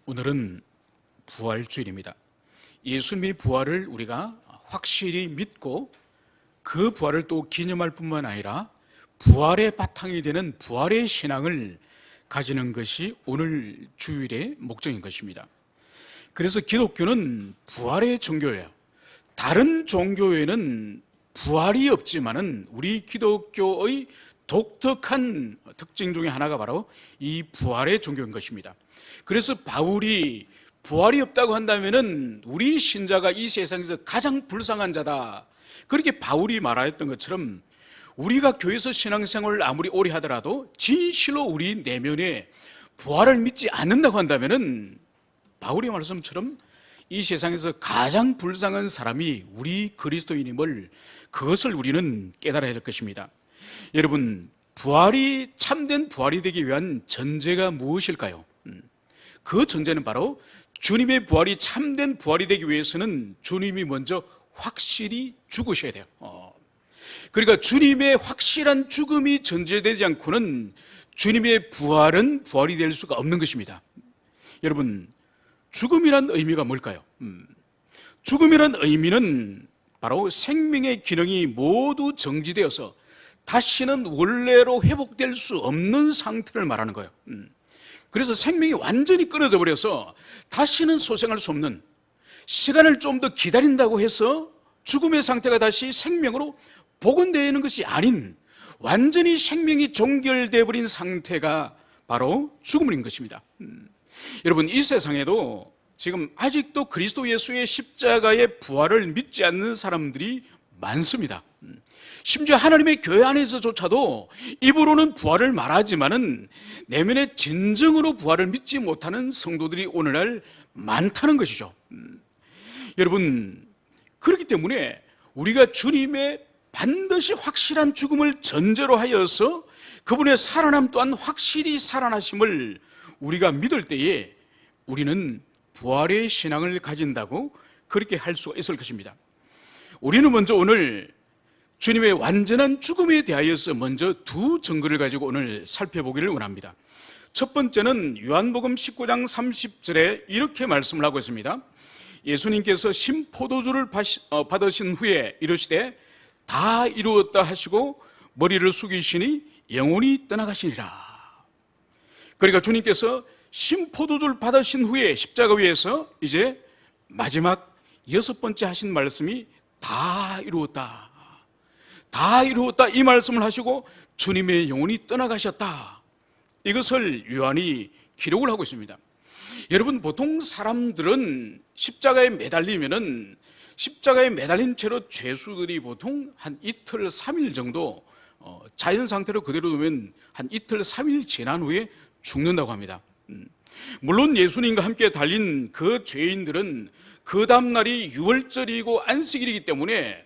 오늘은 부활주일입니다. 예수님의 부활을 우리가 확실히 믿고 그 부활을 또 기념할 뿐만 아니라 부활의 바탕이 되는 부활의 신앙을 가지는 것이 오늘 주일의 목적인 것입니다. 그래서 기독교는 부활의 종교예요. 다른 종교에는 부활이 없지만은 우리 기독교의 독특한 특징 중에 하나가 바로 이 부활의 종교인 것입니다. 그래서 바울이 부활이 없다고 한다면은 우리 신자가 이 세상에서 가장 불쌍한 자다, 그렇게 바울이 말하였던 것처럼 우리가 교회에서 신앙생활을 아무리 오래 하더라도 진실로 우리 내면에 부활을 믿지 않는다고 한다면은 바울의 말씀처럼 이 세상에서 가장 불쌍한 사람이 우리 그리스도인임을, 그것을 우리는 깨달아야 할 것입니다. 여러분, 부활이 참된 부활이 되기 위한 전제가 무엇일까요? 그 전제는 바로 주님의 부활이 참된 부활이 되기 위해서는 주님이 먼저 확실히 죽으셔야 돼요. 그러니까 주님의 확실한 죽음이 전제되지 않고는 주님의 부활은 부활이 될 수가 없는 것입니다. 여러분, 죽음이란 의미가 뭘까요? 죽음이란 의미는 바로 생명의 기능이 모두 정지되어서 다시는 원래로 회복될 수 없는 상태를 말하는 거예요. 그래서 생명이 완전히 끊어져 버려서 다시는 소생할 수 없는, 시간을 좀 더 기다린다고 해서 죽음의 상태가 다시 생명으로 복원되는 것이 아닌 완전히 생명이 종결되어 버린 상태가 바로 죽음인 것입니다. 여러분, 이 세상에도 지금 아직도 그리스도 예수의 십자가의 부활을 믿지 않는 사람들이 많습니다. 심지어 하나님의 교회 안에서조차도 입으로는 부활을 말하지만은 내면에 진정으로 부활을 믿지 못하는 성도들이 오늘날 많다는 것이죠. 여러분, 그렇기 때문에 우리가 주님의 반드시 확실한 죽음을 전제로 하여서 그분의 살아남 또한 확실히 살아나심을 우리가 믿을 때에 우리는 부활의 신앙을 가진다고 그렇게 할 수가 있을 것입니다. 우리는 먼저 오늘 주님의 완전한 죽음에 대하여서 먼저 두 증거를 가지고 오늘 살펴보기를 원합니다. 첫 번째는 요한복음 19장 30절에 이렇게 말씀을 하고 있습니다. 예수님께서 신포도주를 받으신 후에 이르시되 다 이루었다 하시고 머리를 숙이시니 영혼이 떠나가시니라. 그러니까 주님께서 신포도주를 받으신 후에 십자가 위에서 이제 마지막 여섯 번째 하신 말씀이 다 이루었다, 다 이루었다, 이 말씀을 하시고 주님의 영혼이 떠나가셨다, 이것을 요한이 기록을 하고 있습니다. 여러분, 보통 사람들은 십자가에 매달리면은 십자가에 매달린 채로 죄수들이 보통 한 이틀 3일 정도 자연 상태로 그대로 두면 한 이틀 3일 지난 후에 죽는다고 합니다. 물론 예수님과 함께 달린 그 죄인들은 그 다음날이 유월절이고 안식일이기 때문에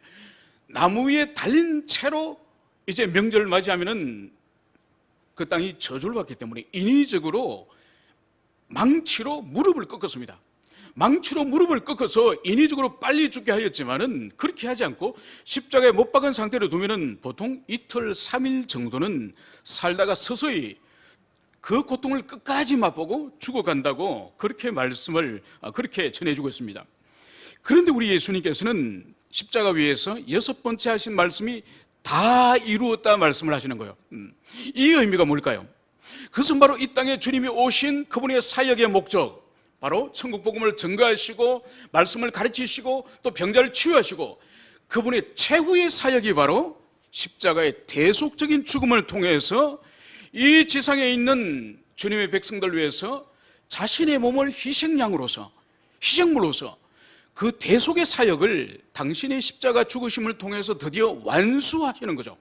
나무 위에 달린 채로 이제 명절을 맞이하면은 그 땅이 저주를 받기 때문에 인위적으로 망치로 무릎을 꺾었습니다. 망치로 무릎을 꺾어서 인위적으로 빨리 죽게 하였지만은 그렇게 하지 않고 십자가에 못 박은 상태로 두면은 보통 이틀 3일 정도는 살다가 서서히 그 고통을 끝까지 맛보고 죽어간다고 그렇게 말씀을 그렇게 전해주고 있습니다. 그런데 우리 예수님께서는 십자가 위에서 여섯 번째 하신 말씀이 다 이루었다 말씀을 하시는 거예요. 이 의미가 뭘까요? 그것은 바로 이 땅에 주님이 오신 그분의 사역의 목적, 바로 천국 복음을 증거하시고 말씀을 가르치시고 또 병자를 치유하시고 그분의 최후의 사역이 바로 십자가의 대속적인 죽음을 통해서 이 지상에 있는 주님의 백성들 위해서 자신의 몸을 희생양으로서, 희생물로서 그 대속의 사역을 당신의 십자가 죽으심을 통해서 드디어 완수하시는 거죠.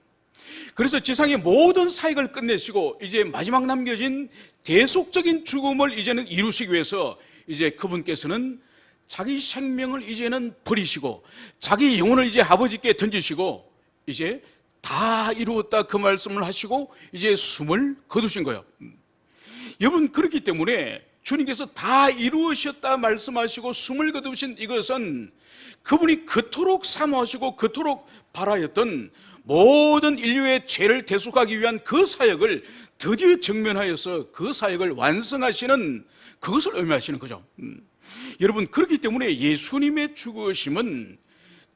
그래서 지상의 모든 사역을 끝내시고 이제 마지막 남겨진 대속적인 죽음을 이제는 이루시기 위해서 이제 그분께서는 자기 생명을 이제는 버리시고 자기 영혼을 이제 아버지께 던지시고 이제 다 이루었다 그 말씀을 하시고 이제 숨을 거두신 거예요. 여러분, 그렇기 때문에 주님께서 다 이루으셨다 말씀하시고 숨을 거두신 이것은 그분이 그토록 사모하시고 그토록 바라였던 모든 인류의 죄를 대속하기 위한 그 사역을 드디어 정면하여서 그 사역을 완성하시는 그것을 의미하시는 거죠. 여러분, 그렇기 때문에 예수님의 죽으심은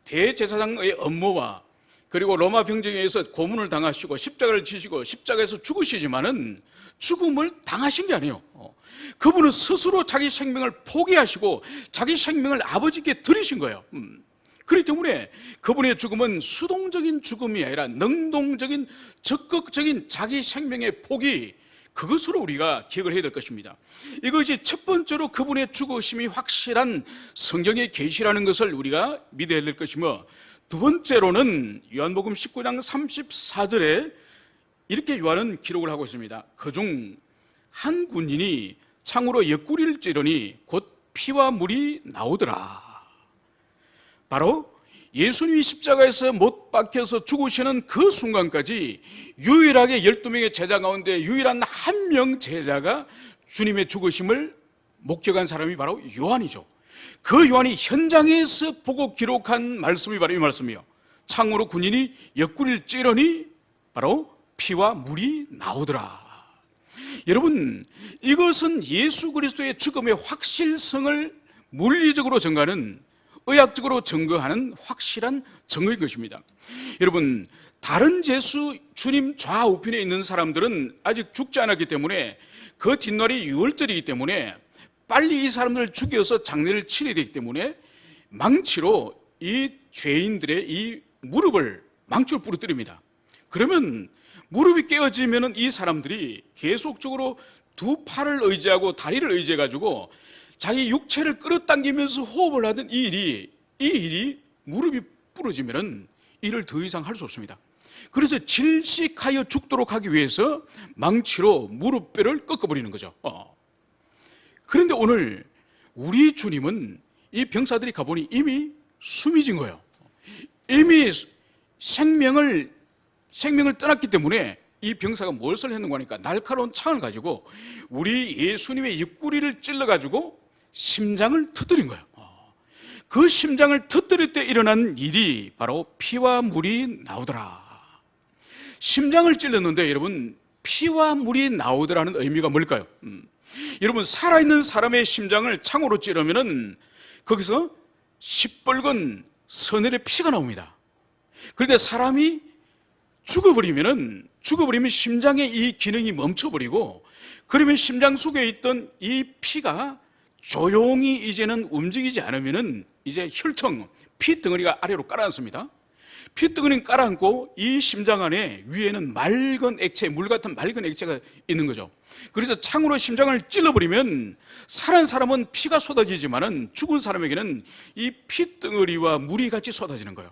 대제사장의 업무와 그리고 로마 병정에 의해서 고문을 당하시고 십자가를 지시고 십자가에서 죽으시지만은 죽음을 당하신 게 아니에요. 그분은 스스로 자기 생명을 포기하시고 자기 생명을 아버지께 드리신 거예요. 그렇기 때문에 그분의 죽음은 수동적인 죽음이 아니라 능동적인 적극적인 자기 생명의 포기, 그것으로 우리가 기억을 해야 될 것입니다. 이것이 첫 번째로 그분의 죽으심이 확실한 성경의 계시라는 것을 우리가 믿어야 될 것이며, 두 번째로는 요한복음 19장 34절에 이렇게 요한은 기록을 하고 있습니다. 그중 한 군인이 창으로 옆구리를 찌르니 곧 피와 물이 나오더라. 바로 예수님이 십자가에서 못 박혀서 죽으시는 그 순간까지 유일하게 12명의 제자 가운데 유일한 한 명 제자가 주님의 죽으심을 목격한 사람이 바로 요한이죠. 그 요한이 현장에서 보고 기록한 말씀이 바로 이 말씀이에요. 창으로 군인이 옆구리를 찌르니 바로 피와 물이 나오더라. 여러분, 이것은 예수 그리스도의 죽음의 확실성을 물리적으로 증거하는, 의학적으로 증거하는 확실한 증거인 것입니다. 여러분, 다른 제수 주님 좌우편에 있는 사람들은 아직 죽지 않았기 때문에 그 뒷날이 유월절이기 때문에 빨리 이 사람들을 죽여서 장례를 치러야 되기 때문에 망치로 이 죄인들의 이 무릎을 망치로 부러뜨립니다. 그러면 무릎이 깨어지면 이 사람들이 계속적으로 두 팔을 의지하고 다리를 의지해 가지고 자기 육체를 끌어당기면서 호흡을 하던 이 일이 무릎이 부러지면 이를 더 이상 할 수 없습니다. 그래서 질식하여 죽도록 하기 위해서 망치로 무릎뼈를 꺾어버리는 거죠. 그런데 오늘 우리 주님은 이 병사들이 가보니 이미 숨이 진 거예요. 이미 생명을 떠났기 때문에 이 병사가 무엇을 했는가 하니까 날카로운 창을 가지고 우리 예수님의 옆구리를 찔러가지고 심장을 터뜨린 거예요. 그 심장을 터뜨릴 때 일어난 일이 바로 피와 물이 나오더라. 심장을 찔렀는데 여러분, 피와 물이 나오더라는 의미가 뭘까요? 여러분, 살아있는 사람의 심장을 창으로 찌르면은 거기서 시뻘건 서늘의 피가 나옵니다. 그런데 사람이 죽어버리면 심장의 이 기능이 멈춰버리고, 그러면 심장 속에 있던 이 피가 조용히 이제는 움직이지 않으면은 이제 혈청, 피덩어리가 아래로 깔아앉습니다. 피덩어리는 깔아앉고 이 심장 안에 위에는 맑은 액체, 물 같은 맑은 액체가 있는 거죠. 그래서 창으로 심장을 찔러버리면 살아난 사람은 피가 쏟아지지만은 죽은 사람에게는 이 피덩어리와 물이 같이 쏟아지는 거예요.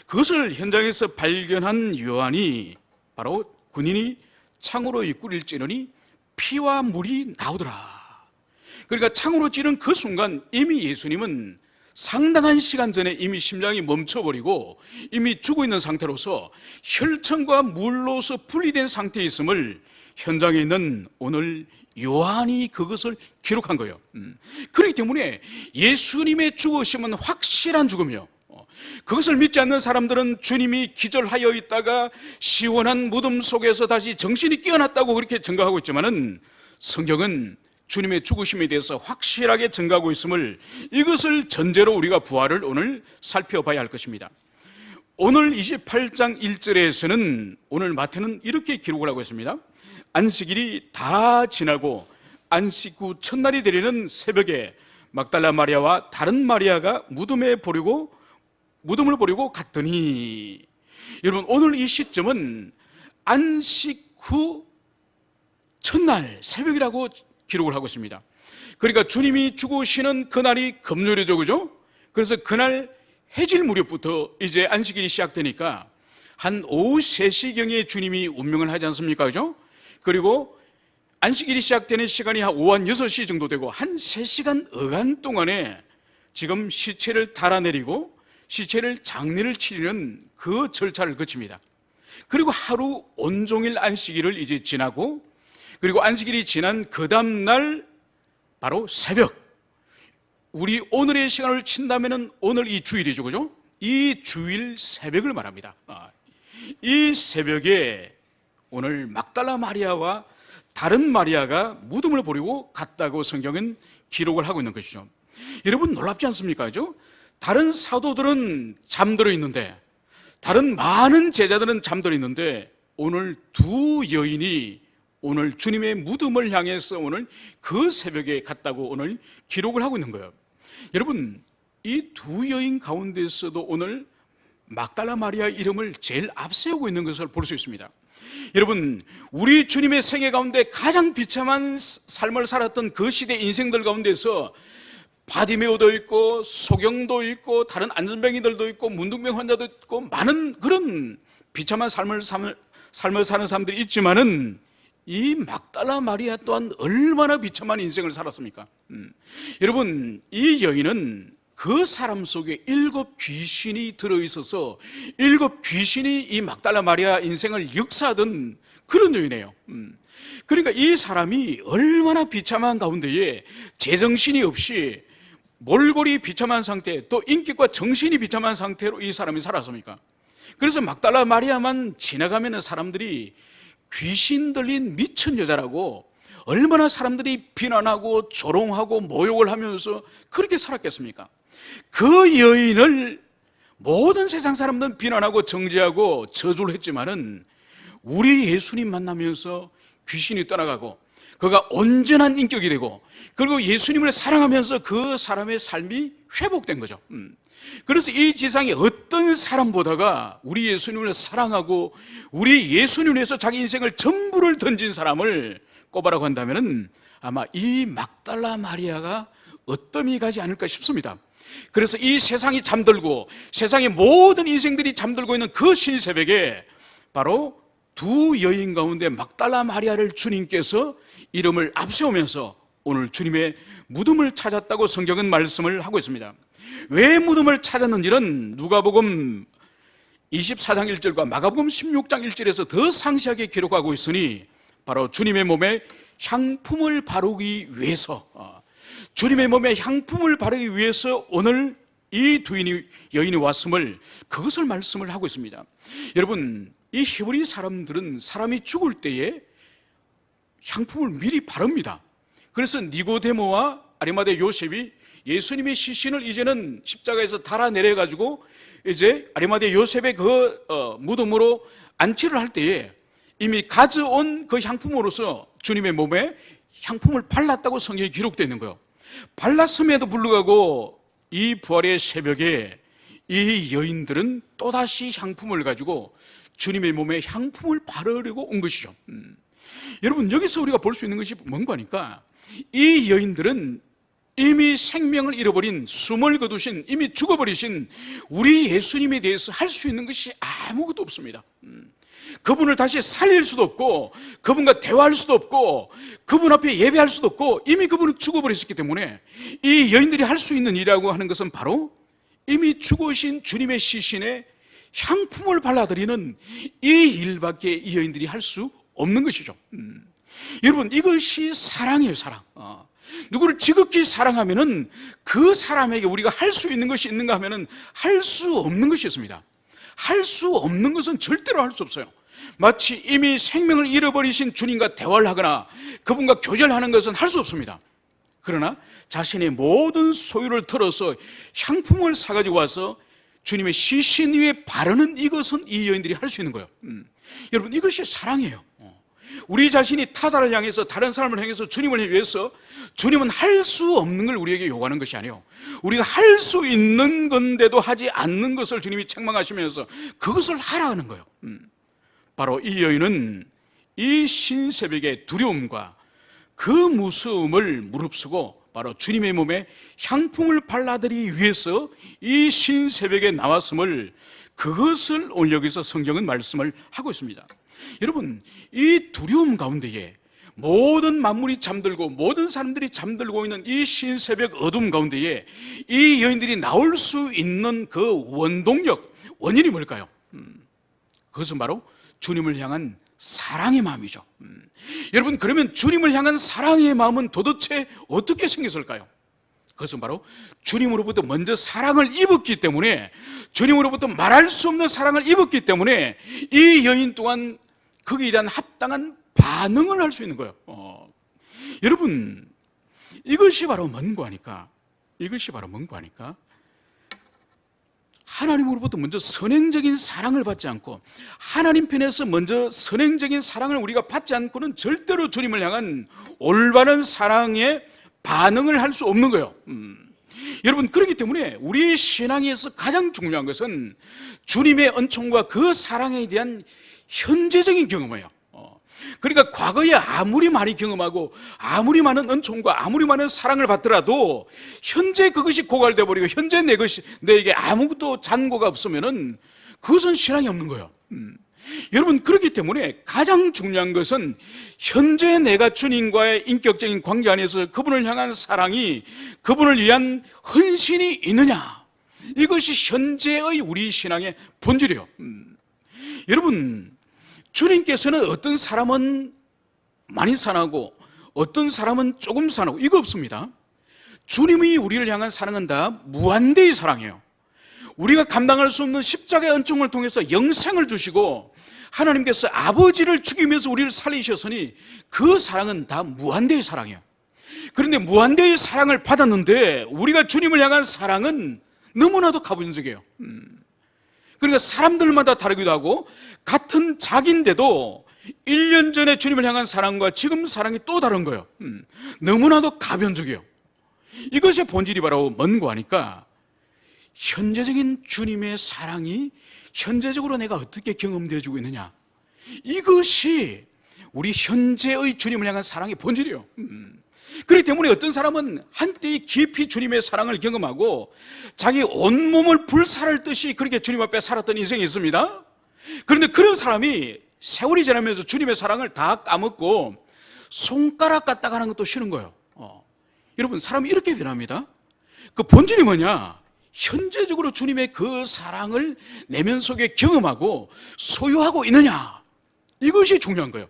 그것을 현장에서 발견한 요한이 바로 군인이 창으로 옆구리를 찌르니 피와 물이 나오더라. 그러니까 창으로 찌른 그 순간 이미 예수님은 상당한 시간 전에 이미 심장이 멈춰버리고 이미 죽어 있는 상태로서 혈청과 물로서 분리된 상태에 있음을 현장에 있는 오늘 요한이 그것을 기록한 거예요. 그렇기 때문에 예수님의 죽으심은 확실한 죽음이에요. 그것을 믿지 않는 사람들은 주님이 기절하여 있다가 시원한 무덤 속에서 다시 정신이 깨어났다고 그렇게 증거하고 있지만은 성경은 주님의 죽으심에 대해서 확실하게 증거하고 있음을, 이것을 전제로 우리가 부활을 오늘 살펴봐야 할 것입니다. 오늘 28장 1절에서는 오늘 마태는 이렇게 기록을 하고 있습니다. 안식일이 다 지나고 안식 후 첫날이 되려는 새벽에 막달라 마리아와 다른 마리아가 무덤을 보려고 갔더니, 여러분, 오늘 이 시점은 안식 후 첫날 새벽이라고 기록을 하고 있습니다. 그러니까 주님이 죽으시는 그날이 금요일이죠, 그죠? 그래서 그날 해질 무렵부터 이제 안식일이 시작되니까 한 오후 3시경에 주님이 운명을 하지 않습니까, 그죠? 그리고 안식일이 시작되는 시간이 한 오후 한 6시 정도 되고 한 3시간 어간 동안에 지금 시체를 달아내리고 시체를 장례를 치르는 그 절차를 거칩니다. 그리고 하루 온종일 안식일을 이제 지나고, 그리고 안식일이 지난 그 다음날 바로 새벽, 우리 오늘의 시간을 친다면은 오늘 이 주일이죠, 그죠? 이 주일 새벽을 말합니다. 이 새벽에 오늘 막달라 마리아와 다른 마리아가 무덤을 버리고 갔다고 성경은 기록을 하고 있는 것이죠. 여러분 놀랍지 않습니까? 다른 사도들은 잠들어 있는데, 다른 많은 제자들은 잠들어 있는데, 오늘 두 여인이 오늘 주님의 무덤을 향해서 오늘 그 새벽에 갔다고 오늘 기록을 하고 있는 거예요. 여러분, 이 두 여인 가운데서도 오늘 막달라 마리아 이름을 제일 앞세우고 있는 것을 볼 수 있습니다. 여러분, 우리 주님의 생애 가운데 가장 비참한 삶을 살았던 그 시대 인생들 가운데서 바디메오도 있고 소경도 있고 다른 안전병이들도 있고 문둥병 환자도 있고 많은 그런 비참한 삶을 사는 사람들이 있지만은 이 막달라 마리아 또한 얼마나 비참한 인생을 살았습니까? 여러분, 이 여인은 그 사람 속에 7 귀신이 들어있어서 7 귀신이 이 막달라 마리아 인생을 역사하던 그런 여인이에요. 그러니까 이 사람이 얼마나 비참한 가운데에 제정신이 없이 몰골이 비참한 상태, 또 인격과 정신이 비참한 상태로 이 사람이 살았습니까? 그래서 막달라 마리아만 지나가면 사람들이 귀신 들린 미친 여자라고 얼마나 사람들이 비난하고 조롱하고 모욕을 하면서 그렇게 살았겠습니까? 그 여인을 모든 세상 사람들은 비난하고 정죄하고 저주를 했지만은 우리 예수님 만나면서 귀신이 떠나가고 그가 온전한 인격이 되고 그리고 예수님을 사랑하면서 그 사람의 삶이 회복된 거죠. 그래서 이 지상에 어떤 사람보다가 우리 예수님을 사랑하고 우리 예수님을 위해서 자기 인생을 전부를 던진 사람을 꼽아라고 한다면은 아마 이 막달라 마리아가 어떠미 가지 않을까 싶습니다. 그래서 이 세상이 잠들고 세상의 모든 인생들이 잠들고 있는 그 신새벽에 바로 두 여인 가운데 막달라 마리아를 주님께서 이름을 앞세우면서 오늘 주님의 무덤을 찾았다고 성경은 말씀을 하고 있습니다. 왜 무덤을 찾았는지는 누가복음 24장 1절과 마가복음 16장 1절에서 더 상세하게 기록하고 있으니 바로 주님의 몸에 향품을 바르기 위해서, 주님의 몸에 향품을 바르기 위해서 오늘 이 두 여인이 왔음을, 그것을 말씀을 하고 있습니다. 여러분, 이 히브리 사람들은 사람이 죽을 때에 향품을 미리 바릅니다. 그래서 니고데모와 아리마대 요셉이 예수님의 시신을 이제는 십자가에서 달아내려가지고 이제 아리마대 요셉의 그 무덤으로 안치를 할 때에 이미 가져온 그 향품으로서 주님의 몸에 향품을 발랐다고 성경에 기록되어 있는 거예요. 발랐음에도 불구하고 이 부활의 새벽에 이 여인들은 또다시 향품을 가지고 주님의 몸에 향품을 바르려고 온 것이죠. 여러분, 여기서 우리가 볼 수 있는 것이 뭔가 하니까 이 여인들은 이미 생명을 잃어버린, 숨을 거두신, 이미 죽어버리신 우리 예수님에 대해서 할 수 있는 것이 아무것도 없습니다. 그분을 다시 살릴 수도 없고 그분과 대화할 수도 없고 그분 앞에 예배할 수도 없고 이미 그분은 죽어버리셨기 때문에 이 여인들이 할 수 있는 일이라고 하는 것은 바로 이미 죽으신 주님의 시신에 향품을 발라드리는 이 일밖에 이 여인들이 할 수 없는 것이죠. 여러분, 이것이 사랑이에요. 사랑. 누구를 지극히 사랑하면은 그 사람에게 우리가 할 수 있는 것이 있는가 하면은 할 수 없는 것이 있습니다. 할 수 없는 것은 절대로 할 수 없어요. 마치 이미 생명을 잃어버리신 주님과 대화를 하거나 그분과 교제를 하는 것은 할 수 없습니다. 그러나 자신의 모든 소유를 털어서 향품을 사가지고 와서 주님의 시신 위에 바르는 이것은 이 여인들이 할 수 있는 거예요. 여러분, 이것이 사랑이에요. 우리 자신이 타자를 향해서 다른 사람을 향해서 주님을 위해서, 주님은 할 수 없는 걸 우리에게 요구하는 것이 아니에요. 우리가 할 수 있는 건데도 하지 않는 것을 주님이 책망하시면서 그것을 하라는 거예요. 바로 이 여인은 이 신새벽의 두려움과 그 무서움을 무릅쓰고 바로 주님의 몸에 향품을 발라드리기 위해서 이 신새벽에 나왔음을, 그것을 오늘 여기서 성경은 말씀을 하고 있습니다. 여러분, 이 두려움 가운데에 모든 만물이 잠들고 모든 사람들이 잠들고 있는 이 신새벽 어둠 가운데에 이 여인들이 나올 수 있는 그 원동력, 원인이 뭘까요? 그것은 바로 주님을 향한 사랑의 마음이죠. 여러분, 그러면 주님을 향한 사랑의 마음은 도대체 어떻게 생겼을까요? 그것은 바로 주님으로부터 먼저 사랑을 입었기 때문에, 주님으로부터 말할 수 없는 사랑을 입었기 때문에 이 여인 또한 거기에 대한 합당한 반응을 할 수 있는 거예요. 여러분, 이것이 바로 뭔가 하니까 하나님으로부터 먼저 선행적인 사랑을 받지 않고, 하나님 편에서 먼저 선행적인 사랑을 우리가 받지 않고는 절대로 주님을 향한 올바른 사랑에 반응을 할 수 없는 거예요. 여러분, 그렇기 때문에 우리 신앙에서 가장 중요한 것은 주님의 은총과 그 사랑에 대한 현재적인 경험이에요. 그러니까 과거에 아무리 많이 경험하고 아무리 많은 은총과 아무리 많은 사랑을 받더라도 현재 그것이 고갈돼 버리고 현재 내게 아무것도 잔고가 없으면은 그것은 신앙이 없는 거예요. 여러분, 그렇기 때문에 가장 중요한 것은 현재 내가 주님과의 인격적인 관계 안에서 그분을 향한 사랑이, 그분을 위한 헌신이 있느냐, 이것이 현재의 우리 신앙의 본질이에요. 여러분, 주님께서는 어떤 사람은 많이 사랑하고 어떤 사람은 조금 사랑하고 이거 없습니다. 주님이 우리를 향한 사랑은 다 무한대의 사랑이에요. 우리가 감당할 수 없는 십자가의 은총을 통해서 영생을 주시고 하나님께서 아버지를 죽이면서 우리를 살리셨으니 그 사랑은 다 무한대의 사랑이에요. 그런데 무한대의 사랑을 받았는데 우리가 주님을 향한 사랑은 너무나도 가부장적이에요. 그러니까 사람들마다 다르기도 하고 같은 자기인데도 1년 전에 주님을 향한 사랑과 지금 사랑이 또 다른 거예요. 너무나도 가변적이에요. 이것의 본질이 바로 뭔가 하니까 현재적인 주님의 사랑이 현재적으로 내가 어떻게 경험되어지고 있느냐, 이것이 우리 현재의 주님을 향한 사랑의 본질이에요. 그렇기 때문에 어떤 사람은 한때 깊이 주님의 사랑을 경험하고 자기 온몸을 불살할 듯이 그렇게 주님 앞에 살았던 인생이 있습니다. 그런데 그런 사람이 세월이 지나면서 주님의 사랑을 다 까먹고 손가락 갖다 가는 것도 싫은 거예요. 여러분, 사람이 이렇게 변합니다. 그 본질이 뭐냐? 현재적으로 주님의 그 사랑을 내면 속에 경험하고 소유하고 있느냐, 이것이 중요한 거예요.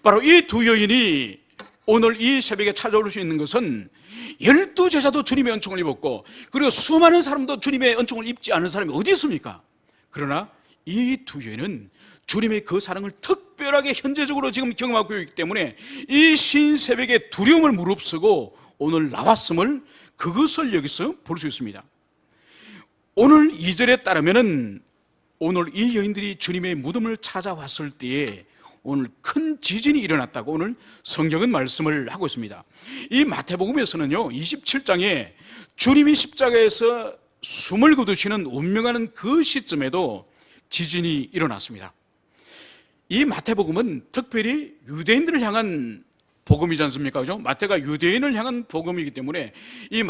바로 이 두 여인이 오늘 이 새벽에 찾아올 수 있는 것은 12제자도 주님의 은총을 입었고 그리고 수많은 사람도 주님의 은총을 입지 않은 사람이 어디 있습니까? 그러나 이 두 여인은 주님의 그 사랑을 특별하게 현재적으로 지금 경험하고 있기 때문에 이 신새벽에 두려움을 무릅쓰고 오늘 나왔음을, 그것을 여기서 볼 수 있습니다. 오늘 2절에 따르면은 오늘 이 여인들이 주님의 무덤을 찾아왔을 때에 오늘 큰 지진이 일어났다고 오늘 성경은 말씀을 하고 있습니다. 이 마태복음에서는요 27장에 주님이 십자가에서 숨을 거두시는 운명하는 그 시점에도 지진이 일어났습니다. 이 마태복음은 특별히 유대인들을 향한 복음이지 않습니까? 그죠? 마태가 유대인을 향한 복음이기 때문에 이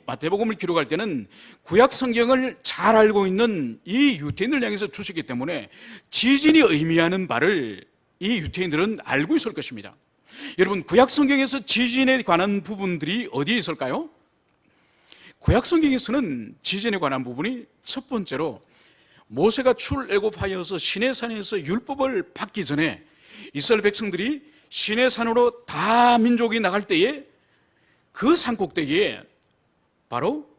마태복음을 기록할 때는 구약 성경을 잘 알고 있는 이 유대인을 향해서 주시기 때문에 지진이 의미하는 바를 이 유대인들은 알고 있을 것입니다. 여러분, 구약 성경에서 지진에 관한 부분들이 어디에 있을까요? 구약 성경에서는 지진에 관한 부분이 첫 번째로 모세가 출애굽하여서 시내산에서 율법을 받기 전에 이스라엘 백성들이 시내산으로 다 민족이 나갈 때에 그 산꼭대기에 바로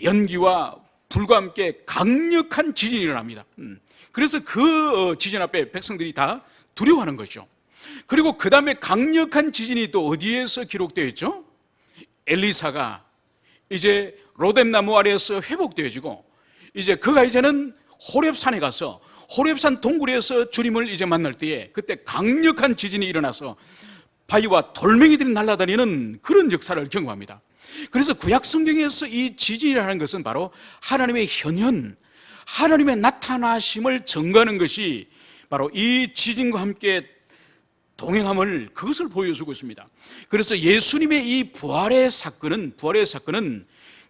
연기와 불과 함께 강력한 지진이 일어납니다. 그래서 그 지진 앞에 백성들이 다 두려워하는 거죠. 그리고 그 다음에 강력한 지진이 또 어디에서 기록되어 있죠? 엘리사가 이제 로뎀나무 아래에서 회복되어지고 이제 그가 이제는 호렙산에 가서 호렙산 동굴에서 주님을 이제 만날 때에 그때 강력한 지진이 일어나서 바위와 돌멩이들이 날아다니는 그런 역사를 경험합니다. 그래서 구약 성경에서 이 지진이라는 것은 바로 하나님의 현현, 하나님의 나타나심을 증거하는 것이 바로 이 지진과 함께 동행함을, 그것을 보여주고 있습니다. 그래서 예수님의 이 부활의 사건은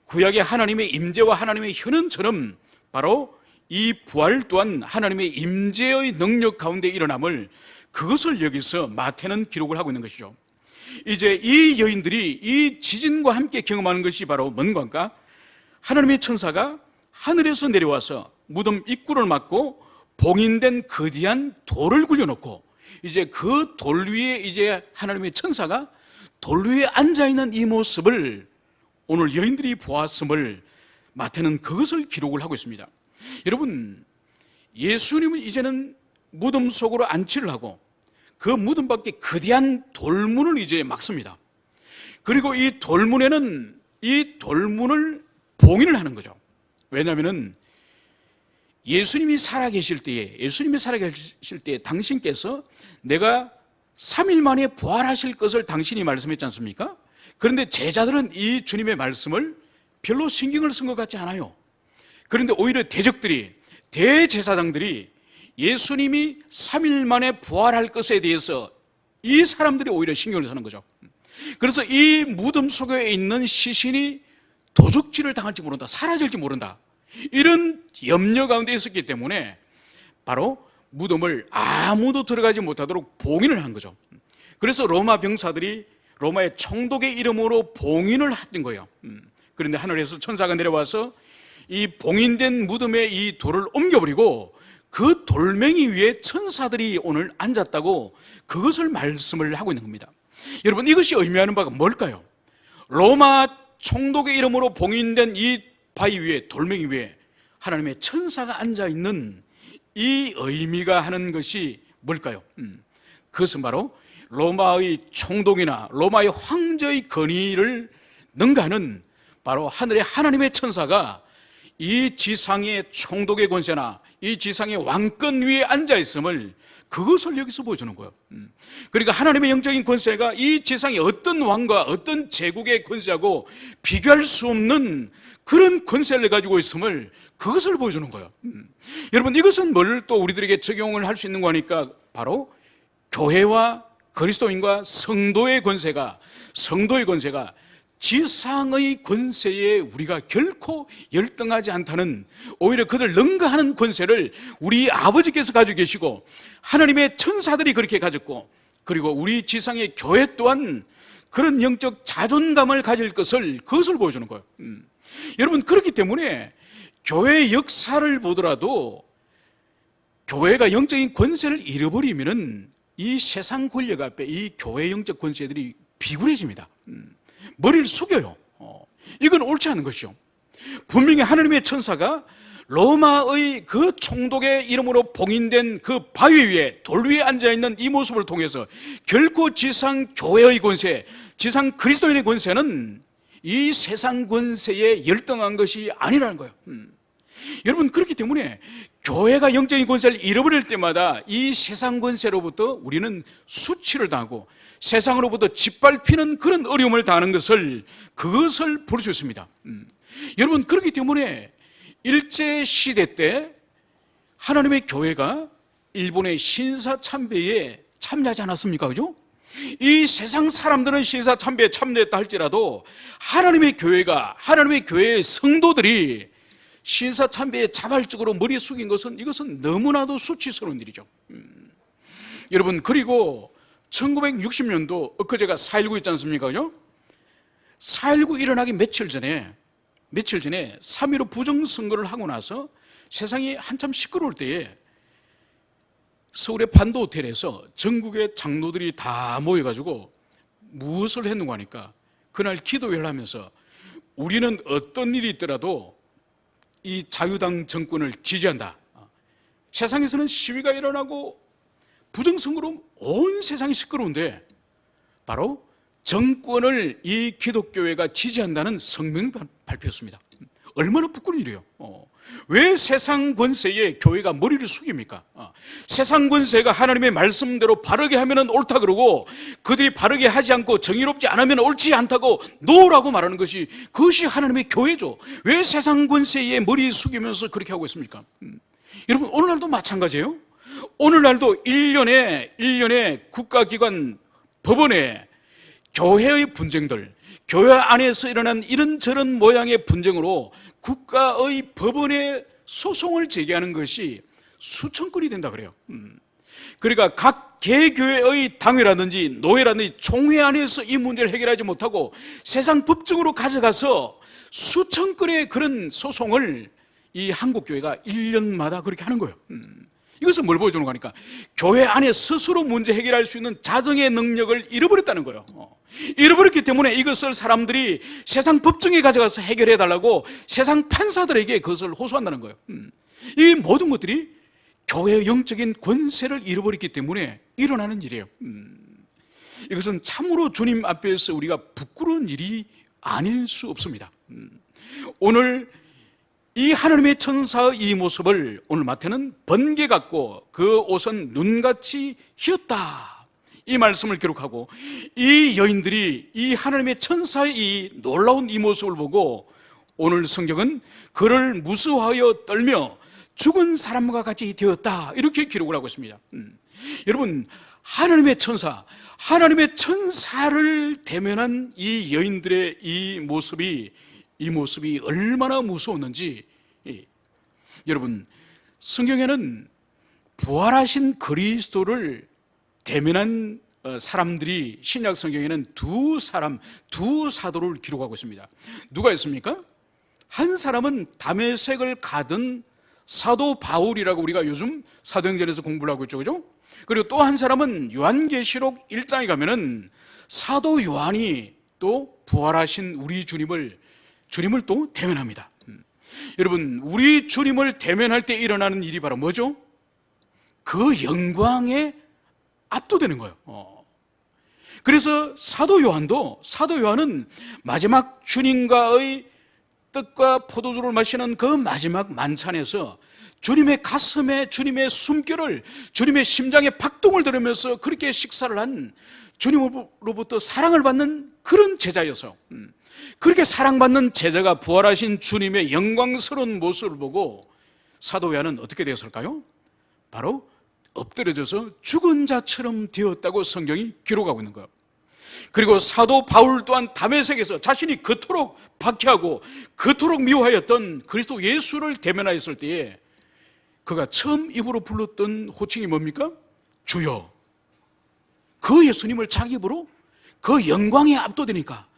구약의 하나님의 임재와 하나님의 현현처럼 바로 이 부활 또한 하나님의 임재의 능력 가운데 일어남을, 그것을 여기서 마태는 기록을 하고 있는 것이죠. 이제 이 여인들이 이 지진과 함께 경험하는 것이 바로 뭔가? 하나님의 천사가 하늘에서 내려와서 무덤 입구를 막고 봉인된 거대한 돌을 굴려놓고 이제 그 돌 위에 이제 하나님의 천사가 돌 위에 앉아있는 이 모습을 오늘 여인들이 보았음을 마태는 그것을 기록을 하고 있습니다. 여러분, 예수님은 이제는 무덤 속으로 안치를 하고 그 무덤 밖에 거대한 돌문을 이제 막습니다. 그리고 이 돌문에는 이 돌문을 봉인을 하는 거죠. 왜냐하면 예수님이 살아계실 때에 당신께서 내가 3일 만에 부활하실 것을 당신이 말씀했지 않습니까? 그런데 제자들은 이 주님의 말씀을 별로 신경을 쓴 것 같지 않아요. 그런데 오히려 대제사장들이 예수님이 3일 만에 부활할 것에 대해서 이 사람들이 오히려 신경을 쓰는 거죠. 그래서 이 무덤 속에 있는 시신이 도적질을 당할지 모른다, 사라질지 모른다, 이런 염려 가운데 있었기 때문에 바로 무덤을 아무도 들어가지 못하도록 봉인을 한 거죠. 그래서 로마 병사들이 로마의 총독의 이름으로 봉인을 했던 거예요. 그런데 하늘에서 천사가 내려와서 이 봉인된 무덤에 이 돌을 옮겨버리고 그 돌멩이 위에 천사들이 오늘 앉았다고 그것을 말씀을 하고 있는 겁니다. 여러분, 이것이 의미하는 바가 뭘까요? 로마 총독의 이름으로 봉인된 이 바위 위에, 돌멩이 위에 하나님의 천사가 앉아있는 이 의미가 하는 것이 뭘까요? 그것은 바로 로마의 총독이나 로마의 황제의 권위를 능가하는 바로 하늘의 하나님의 천사가 이 지상의 총독의 권세나 이 지상의 왕권 위에 앉아있음을, 그것을 여기서 보여주는 거예요. 그러니까 하나님의 영적인 권세가 이 지상의 어떤 왕과 어떤 제국의 권세하고 비교할 수 없는 그런 권세를 가지고 있음을, 그것을 보여주는 거예요. 여러분, 이것은 뭘 또 우리들에게 적용을 할 수 있는 거니까 바로 교회와 그리스도인과 성도의 권세가 지상의 권세에 우리가 결코 열등하지 않다는, 오히려 그들 능가하는 권세를 우리 아버지께서 가지고 계시고 하나님의 천사들이 그렇게 가졌고, 그리고 우리 지상의 교회 또한 그런 영적 자존감을 가질 것을, 그것을 보여주는 거예요. 여러분, 그렇기 때문에 교회의 역사를 보더라도 교회가 영적인 권세를 잃어버리면은 이 세상 권력 앞에 이 교회 영적 권세들이 비굴해집니다. 머리를 숙여요. 이건 옳지 않은 것이죠. 분명히 하나님의 천사가 로마의 그 총독의 이름으로 봉인된 그 바위 위에, 돌 위에 앉아있는 이 모습을 통해서 결코 지상 교회의 권세, 지상 그리스도인의 권세는 이 세상 권세에 열등한 것이 아니라는 거예요. 여러분, 그렇기 때문에 교회가 영적인 권세를 잃어버릴 때마다 이 세상 권세로부터 우리는 수치를 당하고 세상으로부터 짓밟히는 그런 어려움을 당하는 것을, 그것을 볼 수 있습니다. 여러분, 그렇기 때문에 일제시대 때 하나님의 교회가 일본의 신사참배에 참여하지 않았습니까? 그죠? 이 세상 사람들은 신사참배에 참여했다 할지라도 하나님의 교회가, 하나님의 교회의 성도들이 신사참배에 자발적으로 머리 숙인 것은, 이것은 너무나도 수치스러운 일이죠. 여러분, 그리고 1960년도 엊그제가 4.19 있지 않습니까? 그죠? 4.19 일어나기 며칠 전에 3.15 부정선거를 하고 나서 세상이 한참 시끄러울 때에 서울의 판도 호텔에서 전국의 장로들이 다 모여가지고 무엇을 했는가 하니까, 그날 기도회를 하면서 우리는 어떤 일이 있더라도 이 자유당 정권을 지지한다. 세상에서는 시위가 일어나고 부정선거로 온 세상이 시끄러운데 바로 정권을 이 기독교회가 지지한다는 성명을 발표했습니다. 얼마나 부끄러운 일이에요. 왜 세상 권세에 교회가 머리를 숙입니까? 세상 권세가 하나님의 말씀대로 바르게 하면 옳다 그러고, 그들이 바르게 하지 않고 정의롭지 않으면 옳지 않다고 노라고 말하는 것이, 그것이 하나님의 교회죠. 왜 세상 권세에 머리 숙이면서 그렇게 하고 있습니까? 여러분, 오늘날도 마찬가지예요. 오늘날도 1년에 국가기관 법원에 교회의 분쟁들, 교회 안에서 일어난 이런저런 모양의 분쟁으로 국가의 법원에 소송을 제기하는 것이 수천 건이 된다 그래요. 그러니까 각 개교회의 당회라든지 노회라든지 총회 안에서 이 문제를 해결하지 못하고 세상 법정으로 가져가서 수천 건의 그런 소송을 이 한국교회가 1년마다 그렇게 하는 거예요. 이것은 뭘 보여주는 거니까, 교회 안에 스스로 문제 해결할 수 있는 자정의 능력을 잃어버렸다는 거예요. 잃어버렸기 때문에 이것을 사람들이 세상 법정에 가져가서 해결해 달라고 세상 판사들에게 그것을 호소한다는 거예요. 이 모든 것들이 교회의 영적인 권세를 잃어버렸기 때문에 일어나는 일이에요. 이것은 참으로 주님 앞에서 우리가 부끄러운 일이 아닐 수 없습니다. 오늘 이 하나님의 천사의 이 모습을 오늘 마태는 번개 같고 그 옷은 눈같이 휘었다, 이 말씀을 기록하고, 이 여인들이 이 하나님의 천사의 이 놀라운 이 모습을 보고 오늘 성경은 그를 무서워하여 떨며 죽은 사람과 같이 되었다, 이렇게 기록을 하고 있습니다. 여러분, 하나님의 천사, 하나님의 천사를 대면한 이 여인들의 이 모습이 얼마나 무서웠는지, 여러분, 성경에는 부활하신 그리스도를 대면한 사람들이 신약 성경에는 두 사도를 기록하고 있습니다. 누가 있습니까? 한 사람은 다메섹을 가던 사도 바울이라고 우리가 요즘 사도행전에서 공부를 하고 있죠, 그죠? 그리고 또 한 사람은 요한계시록 1장에 가면은 사도 요한이 또 부활하신 우리 주님을 또 대면합니다. 여러분, 우리 주님을 대면할 때 일어나는 일이 바로 뭐죠? 그 영광에 압도되는 거예요. 그래서 사도 요한은 마지막 주님과의 떡과 포도주를 마시는 그 마지막 만찬에서 주님의 가슴에, 주님의 숨결을, 주님의 심장의 박동을 들으면서 그렇게 식사를 한, 주님으로부터 사랑을 받는 그런 제자여서, 그렇게 사랑받는 제자가 부활하신 주님의 영광스러운 모습을 보고 사도 요한은 어떻게 되었을까요? 바로 엎드려져서 죽은 자처럼 되었다고 성경이 기록하고 있는 거예요. 그리고 사도 바울 또한 다메섹에서 자신이 그토록 박해하고 그토록 미워하였던 그리스도 예수를 대면하였을 때에 그가 처음 입으로 불렀던 호칭이 뭡니까? 주여. 그 예수님을 자기 입으로 그 영광에 압도되니까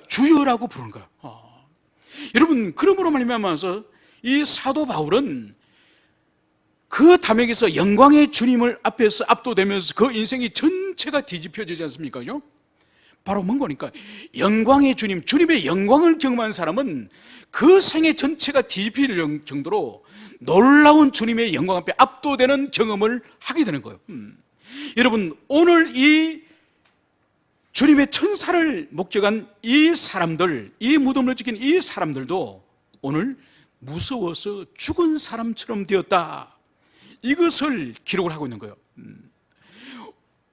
주여라고 부르는 거예요. 여러분, 그러므로 말미암아서 이 사도 바울은 그 담에게서 영광의 주님을 앞에서 압도되면서 그 인생이 전체가 뒤집혀지지 않습니까? 그죠? 바로 뭔 거니까, 영광의 주님의 영광을 경험한 사람은 그 생애 전체가 뒤집힐 정도로 놀라운 주님의 영광 앞에 압도되는 경험을 하게 되는 거예요. 여러분, 오늘 이 주님의 천사를 목격한 이 사람들, 이 무덤을 지킨 이 사람들도 오늘 무서워서 죽은 사람처럼 되었다, 이것을 기록을 하고 있는 거예요.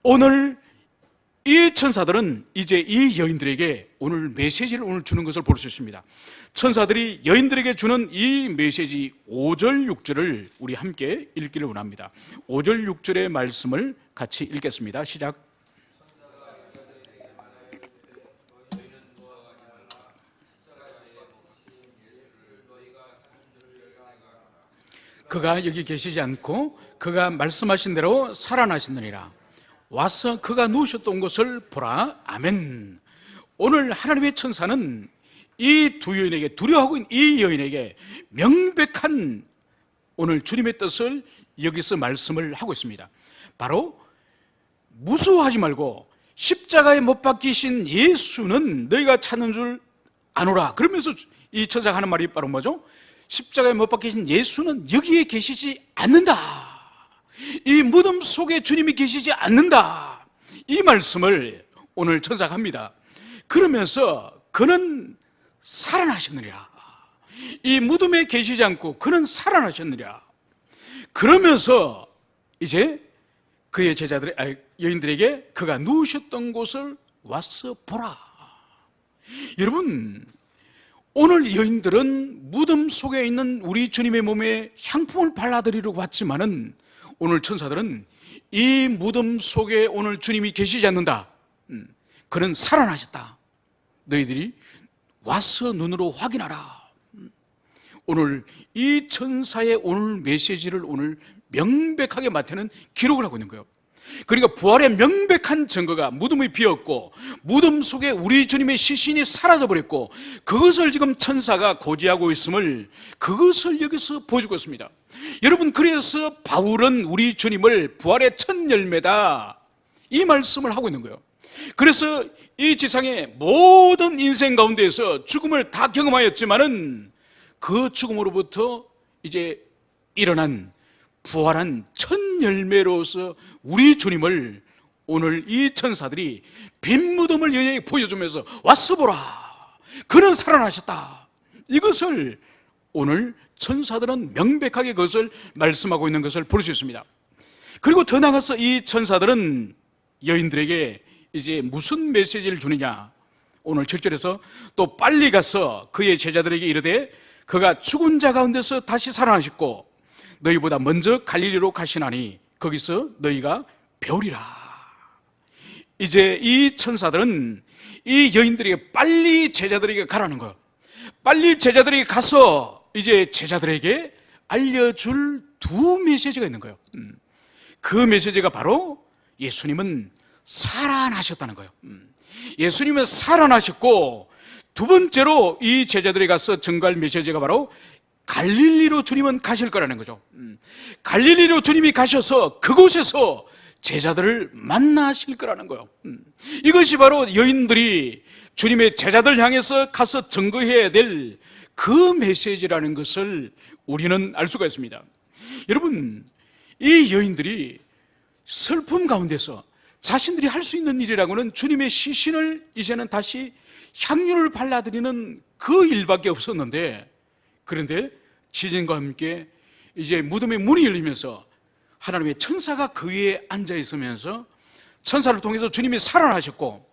오늘 이 천사들은 이제 이 여인들에게 오늘 메시지를 오늘 주는 것을 볼 수 있습니다. 천사들이 여인들에게 주는 이 메시지 5절 6절을 우리 함께 읽기를 원합니다. 5절 6절의 말씀을 같이 읽겠습니다. 시작. 그가 여기 계시지 않고 그가 말씀하신 대로 살아나시느니라. 와서 그가 누우셨던 곳을 보라. 아멘. 오늘 하나님의 천사는 이 두 여인에게, 두려워하고 있는 이 여인에게 명백한 오늘 주님의 뜻을 여기서 말씀을 하고 있습니다. 바로 무서워하지 말고 십자가에 못 박히신 예수는 너희가 찾는 줄 아노라. 그러면서 이 천사가 하는 말이 바로 뭐죠? 십자가에 못 박히신 예수는 여기에 계시지 않는다. 이 무덤 속에 주님이 계시지 않는다. 이 말씀을 오늘 천사가 합니다. 그러면서 그는 살아나셨느니라. 이 무덤에 계시지 않고 그는 살아나셨느니라. 그러면서 이제 그의 여인들에게 그가 누우셨던 곳을 와서 보라. 여러분, 오늘 여인들은 무덤 속에 있는 우리 주님의 몸에 향품을 발라드리려고 왔지만은 오늘 천사들은 이 무덤 속에 오늘 주님이 계시지 않는다. 그는 살아나셨다. 너희들이 와서 눈으로 확인하라. 오늘 이 천사의 오늘 메시지를 오늘 명백하게 마태는 기록을 하고 있는 거예요. 그러니까 부활의 명백한 증거가 무덤이 비었고 무덤 속에 우리 주님의 시신이 사라져버렸고 그것을 지금 천사가 고지하고 있음을, 그것을 여기서 보여주고 있습니다. 여러분, 그래서 바울은 우리 주님을 부활의 첫 열매다, 이 말씀을 하고 있는 거예요. 그래서 이 지상의 모든 인생 가운데에서 죽음을 다 경험하였지만은 그 죽음으로부터 이제 일어난 부활한 첫 열매로서 우리 주님을 오늘 이 천사들이 빈 무덤을 여인에게 보여주면서 왔어 보라, 그는 살아나셨다, 이것을 오늘 천사들은 명백하게 그것을 말씀하고 있는 것을 볼 수 있습니다. 그리고 더 나아가서 이 천사들은 여인들에게 이제 무슨 메시지를 주느냐, 오늘 7절에서 또 빨리 가서 그의 제자들에게 이르되 그가 죽은 자 가운데서 다시 살아나셨고 너희보다 먼저 갈릴리로 가시나니 거기서 너희가 배우리라. 이제 이 천사들은 이 여인들에게 빨리 제자들에게 가라는 거예요. 빨리 제자들에게 가서 이제 제자들에게 알려줄 두 메시지가 있는 거예요. 그 메시지가 바로 예수님은 살아나셨다는 거예요. 예수님은 살아나셨고, 두 번째로 이 제자들이 가서 전가할 메시지가 바로 갈릴리로 주님은 가실 거라는 거죠. 갈릴리로 주님이 가셔서 그곳에서 제자들을 만나실 거라는 거예요. 이것이 바로 여인들이 주님의 제자들 향해서 가서 증거해야 될 그 메시지라는 것을 우리는 알 수가 있습니다. 여러분, 이 여인들이 슬픔 가운데서 자신들이 할 수 있는 일이라고는 주님의 시신을 이제는 다시 향유를 발라드리는 그 일밖에 없었는데, 그런데 지진과 함께 이제 무덤의 문이 열리면서 하나님의 천사가 그 위에 앉아 있으면서 천사를 통해서 주님이 살아나셨고,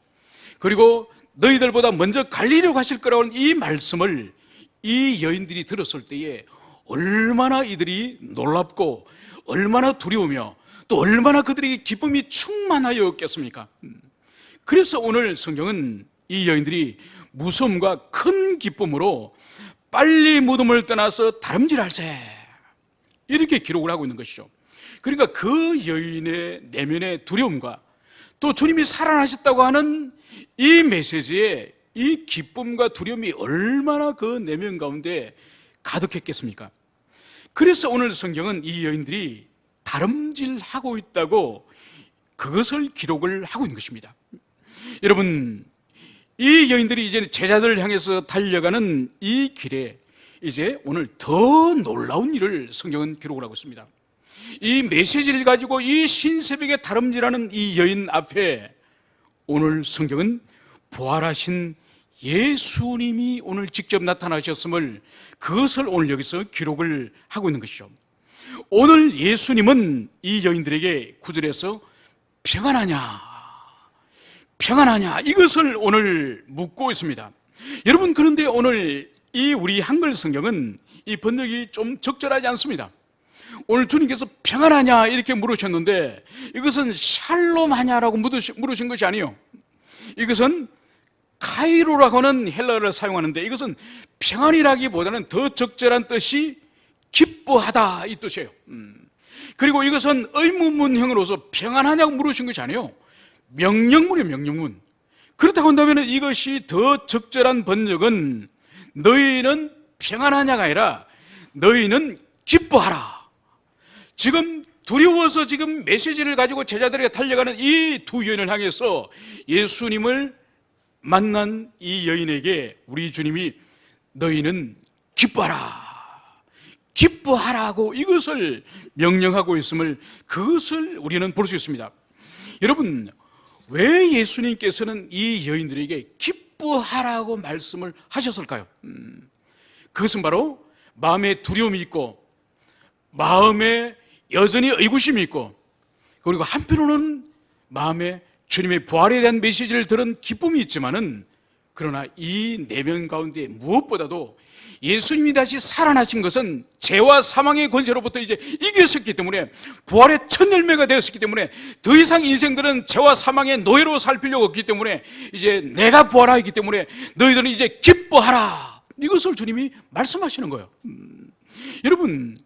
그리고 너희들보다 먼저 갈릴리로 가실 거라는 이 말씀을 이 여인들이 들었을 때에 얼마나 이들이 놀랍고 얼마나 두려우며 또 얼마나 그들에게 기쁨이 충만하였겠습니까? 그래서 오늘 성경은 이 여인들이 무서움과 큰 기쁨으로 빨리 무덤을 떠나서 다름질할세, 이렇게 기록을 하고 있는 것이죠. 그러니까 그 여인의 내면의 두려움과 또 주님이 살아나셨다고 하는 이 메시지에 이 기쁨과 두려움이 얼마나 그 내면 가운데 가득했겠습니까? 그래서 오늘 성경은 이 여인들이 다름질하고 있다고 그것을 기록을 하고 있는 것입니다. 여러분, 이 여인들이 이제 제자들을 향해서 달려가는 이 길에 이제 오늘 더 놀라운 일을 성경은 기록을 하고 있습니다. 이 메시지를 가지고 이 신새벽에 다름질하는 이 여인 앞에 오늘 성경은 부활하신 예수님이 오늘 직접 나타나셨음을, 그것을 오늘 여기서 기록을 하고 있는 것이죠. 오늘 예수님은 이 여인들에게 9절에서 평안하냐, 평안하냐, 이것을 오늘 묻고 있습니다. 여러분, 그런데 오늘 이 우리 한글 성경은 이 번역이 좀 적절하지 않습니다. 오늘 주님께서 평안하냐 이렇게 물으셨는데 이것은 샬롬하냐라고 물으신 것이 아니에요. 이것은 카이로라고 하는 헬라어를 사용하는데 이것은 평안이라기보다는 더 적절한 뜻이 기뻐하다, 이 뜻이에요. 그리고 이것은 의문문형으로서 평안하냐고 물으신 것이 아니에요. 명령문이에요, 명령문. 그렇다고 한다면 이것이 더 적절한 번역은 너희는 평안하냐가 아니라 너희는 기뻐하라. 지금 두려워서 지금 메시지를 가지고 제자들에게 달려가는 이 두 여인을 향해서 예수님을 만난 이 여인에게 우리 주님이 너희는 기뻐하라, 기뻐하라고 이것을 명령하고 있음을, 그것을 우리는 볼 수 있습니다. 여러분, 왜 예수님께서는 이 여인들에게 기뻐하라고 말씀을 하셨을까요? 그것은 바로 마음에 두려움이 있고 마음에 여전히 의구심이 있고, 그리고 한편으로는 마음에 주님의 부활에 대한 메시지를 들은 기쁨이 있지만은, 그러나 이 내면 가운데 무엇보다도 예수님이 다시 살아나신 것은 죄와 사망의 권세로부터 이제 이겼었기 때문에, 부활의 첫 열매가 되었기 때문에 더 이상 인생들은 죄와 사망의 노예로 살 필요가 없기 때문에 이제 내가 부활하기 때문에 너희들은 이제 기뻐하라, 이것을 주님이 말씀하시는 거예요. 여러분,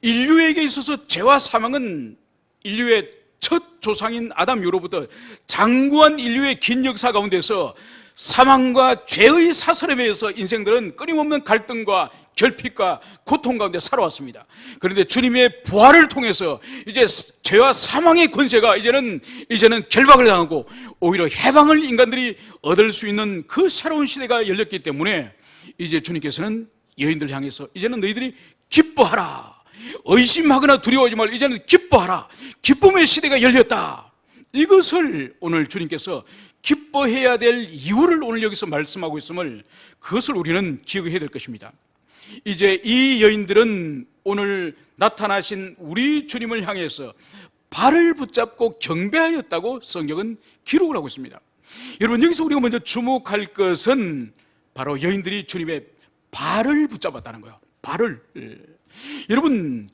인류에게 있어서 죄와 사망은 인류의 첫 조상인 아담 이후로부터 장구한 인류의 긴 역사 가운데서 사망과 죄의 사슬에 의해서 인생들은 끊임없는 갈등과 결핍과 고통 가운데 살아왔습니다. 그런데 주님의 부활을 통해서 이제 죄와 사망의 권세가 이제는 결박을 당하고 오히려 해방을 인간들이 얻을 수 있는 그 새로운 시대가 열렸기 때문에 이제 주님께서는 여인들 향해서 이제는 너희들이 기뻐하라, 의심하거나 두려워하지 말고 이제는 기뻐하라. 기쁨의 시대가 열렸다. 이것을 오늘 주님께서 기뻐해야 될 이유를 오늘 여기서 말씀하고 있음을, 그것을 우리는 기억해야 될 것입니다. 이제 이 여인들은 오늘 나타나신 우리 주님을 향해서 발을 붙잡고 경배하였다고 성경은 기록을 하고 있습니다. 여러분, 여기서 우리가 먼저 주목할 것은 바로 여인들이 주님의 발을 붙잡았다는 거예요. 발을. 여러분,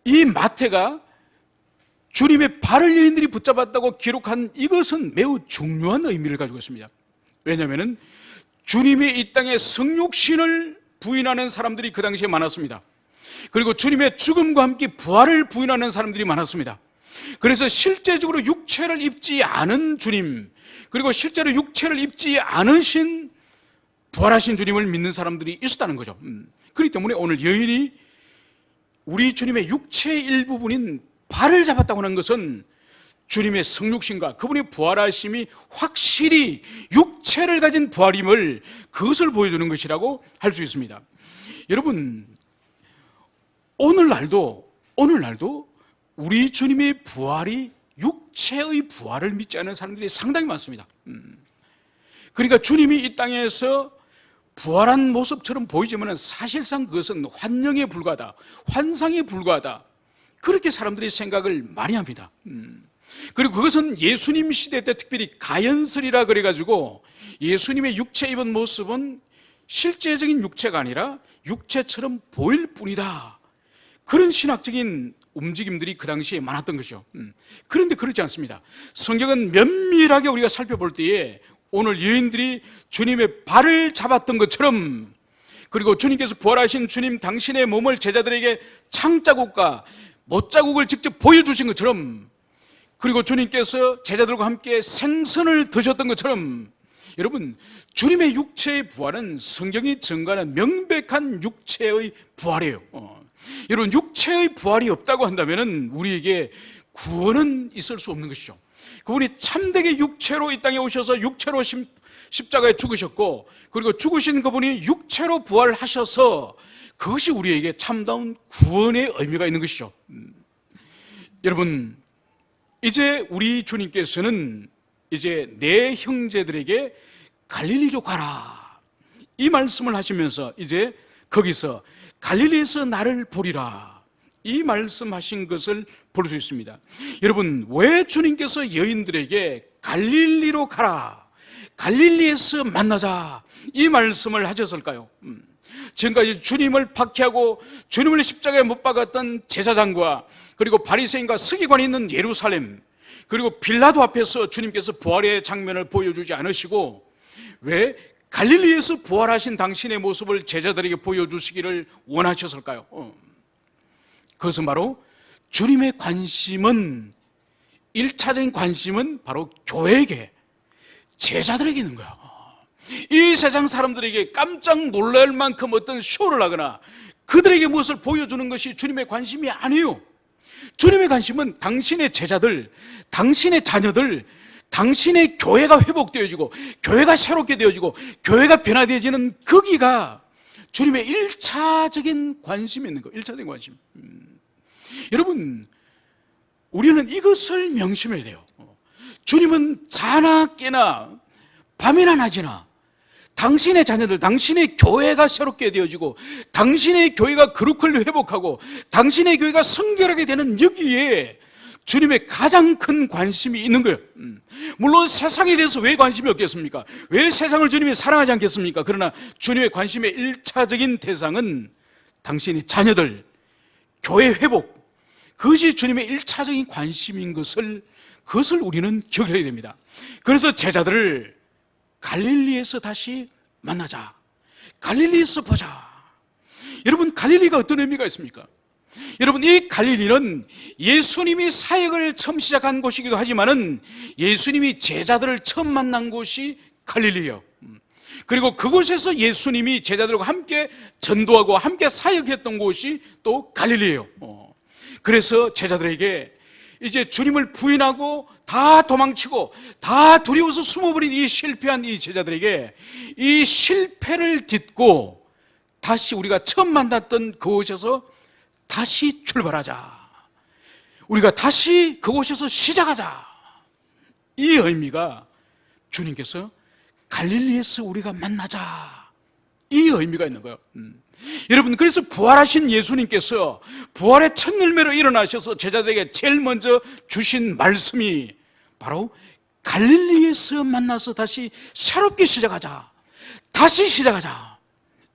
이 마태가 주님의 발을 여인들이 붙잡았다고 기록한 이것은 매우 중요한 의미를 가지고 있습니다. 왜냐하면 주님이 이 땅에 성육신을 부인하는 사람들이 그 당시에 많았습니다. 그리고 주님의 죽음과 함께 부활을 부인하는 사람들이 많았습니다. 그래서 실제적으로 육체를 입지 않은 주님, 그리고 실제로 육체를 입지 않으신 부활하신 주님을 믿는 사람들이 있었다는 거죠. 그렇기 때문에 오늘 여인이 우리 주님의 육체의 일부분인 발을 잡았다고 하는 것은 주님의 성육신과 그분의 부활하심이 확실히 육체를 가진 부활임을, 그것을 보여주는 것이라고 할 수 있습니다. 여러분, 오늘날도 우리 주님의 부활이 육체의 부활을 믿지 않는 사람들이 상당히 많습니다. 그러니까 주님이 이 땅에서 부활한 모습처럼 보이지만 사실상 그것은 환영에 불과하다, 환상에 불과하다, 그렇게 사람들이 생각을 많이 합니다. 그리고 그것은 예수님 시대 때 특별히 가연설이라 그래가지고 예수님의 육체 입은 모습은 실제적인 육체가 아니라 육체처럼 보일 뿐이다, 그런 신학적인 움직임들이 그 당시에 많았던 것이죠. 그런데 그렇지 않습니다. 성경은 면밀하게 우리가 살펴볼 때에 오늘 여인들이 주님의 발을 잡았던 것처럼, 그리고 주님께서 부활하신 주님 당신의 몸을 제자들에게 창자국과 못자국을 직접 보여주신 것처럼, 그리고 주님께서 제자들과 함께 생선을 드셨던 것처럼, 여러분, 주님의 육체의 부활은 성경이 증거하는 명백한 육체의 부활이에요. 여러분, 육체의 부활이 없다고 한다면 우리에게 구원은 있을 수 없는 것이죠. 그분이 참되게 육체로 이 땅에 오셔서 육체로 십자가에 죽으셨고, 그리고 죽으신 그분이 육체로 부활하셔서 그것이 우리에게 참다운 구원의 의미가 있는 것이죠. 여러분, 이제 우리 주님께서는 이제 내 형제들에게 갈릴리로 가라, 이 말씀을 하시면서 이제 거기서 갈릴리에서 나를 보리라, 이 말씀하신 것을 볼 수 있습니다. 여러분, 왜 주님께서 여인들에게 갈릴리로 가라, 갈릴리에서 만나자, 이 말씀을 하셨을까요? 지금까지 주님을 박해하고 주님을 십자가에 못 박았던 제사장과 그리고 바리새인과 서기관이 있는 예루살렘, 그리고 빌라도 앞에서 주님께서 부활의 장면을 보여주지 않으시고 왜 갈릴리에서 부활하신 당신의 모습을 제자들에게 보여주시기를 원하셨을까요? 그것은 바로 주님의 관심은, 1차적인 관심은 바로 교회에게, 제자들에게 있는 거야. 이 세상 사람들에게 깜짝 놀랄 만큼 어떤 쇼를 하거나 그들에게 무엇을 보여주는 것이 주님의 관심이 아니에요. 주님의 관심은 당신의 제자들, 당신의 자녀들, 당신의 교회가 회복되어지고 교회가 새롭게 되어지고 교회가 변화되어지는 거기가 주님의 1차적인 관심이 있는 거예요. 1차적인 관심. 여러분, 우리는 이것을 명심해야 돼요. 주님은 자나 깨나 밤이나 낮이나 당신의 자녀들, 당신의 교회가 새롭게 되어지고 당신의 교회가 거룩을 회복하고 당신의 교회가 성결하게 되는 여기에 주님의 가장 큰 관심이 있는 거예요. 물론 세상에 대해서 왜 관심이 없겠습니까? 왜 세상을 주님이 사랑하지 않겠습니까? 그러나 주님의 관심의 1차적인 대상은 당신의 자녀들, 교회 회복, 그것이 주님의 1차적인 관심인 것을, 그것을 우리는 기억해야 됩니다. 그래서 제자들을 갈릴리에서 다시 만나자, 갈릴리에서 보자. 여러분, 갈릴리가 어떤 의미가 있습니까? 여러분, 이 갈릴리는 예수님이 사역을 처음 시작한 곳이기도 하지만은 예수님이 제자들을 처음 만난 곳이 갈릴리예요. 그리고 그곳에서 예수님이 제자들과 함께 전도하고 함께 사역했던 곳이 또 갈릴리예요. 그래서 제자들에게 이제 주님을 부인하고 다 도망치고 다 두려워서 숨어버린 이 실패한 이 제자들에게 이 실패를 딛고 다시 우리가 처음 만났던 그곳에서 다시 출발하자. 우리가 다시 그곳에서 시작하자. 이 의미가 주님께서 갈릴리에서 우리가 만나자, 이 의미가 있는 거예요. 여러분, 그래서 부활하신 예수님께서 부활의 첫 열매로 일어나셔서 제자들에게 제일 먼저 주신 말씀이 바로 갈릴리에서 만나서 다시 새롭게 시작하자, 다시 시작하자.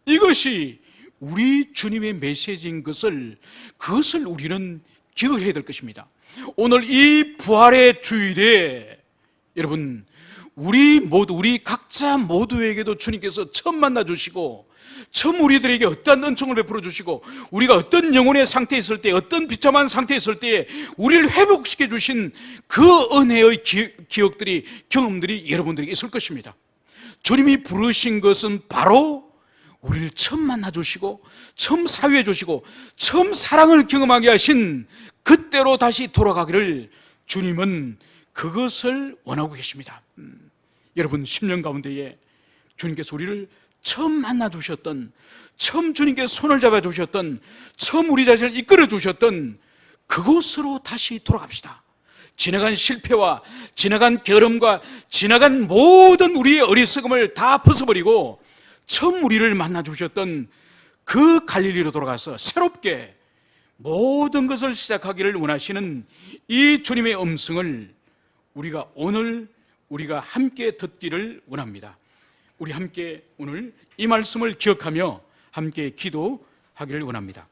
이것이 우리 주님의 메시지인 그것을 우리는 기억해야 될 것입니다. 오늘 이 부활의 주일에 여러분, 우리 각자 모두에게도 주님께서 처음 만나 주시고, 처음 우리들에게 어떤 은총을 베풀어 주시고, 우리가 어떤 영혼의 상태에 있을 때, 어떤 비참한 상태에 있을 때 우리를 회복시켜 주신 그 은혜의 기억들이, 경험들이 여러분들에게 있을 것입니다. 주님이 부르신 것은 바로 우리를 처음 만나 주시고, 처음 사유해 주시고, 처음 사랑을 경험하게 하신 그때로 다시 돌아가기를 주님은 그것을 원하고 계십니다. 여러분, 10년 가운데에 주님께서 우리를 처음 만나 주셨던, 처음 주님께서 손을 잡아 주셨던, 처음 우리 자신을 이끌어 주셨던 그곳으로 다시 돌아갑시다. 지나간 실패와 지나간 게으름과 지나간 모든 우리의 어리석음을 다 벗어버리고 처음 우리를 만나 주셨던 그 갈릴리로 돌아가서 새롭게 모든 것을 시작하기를 원하시는 이 주님의 음성을 우리가 함께 듣기를 원합니다. 우리 함께 오늘 이 말씀을 기억하며 함께 기도하기를 원합니다.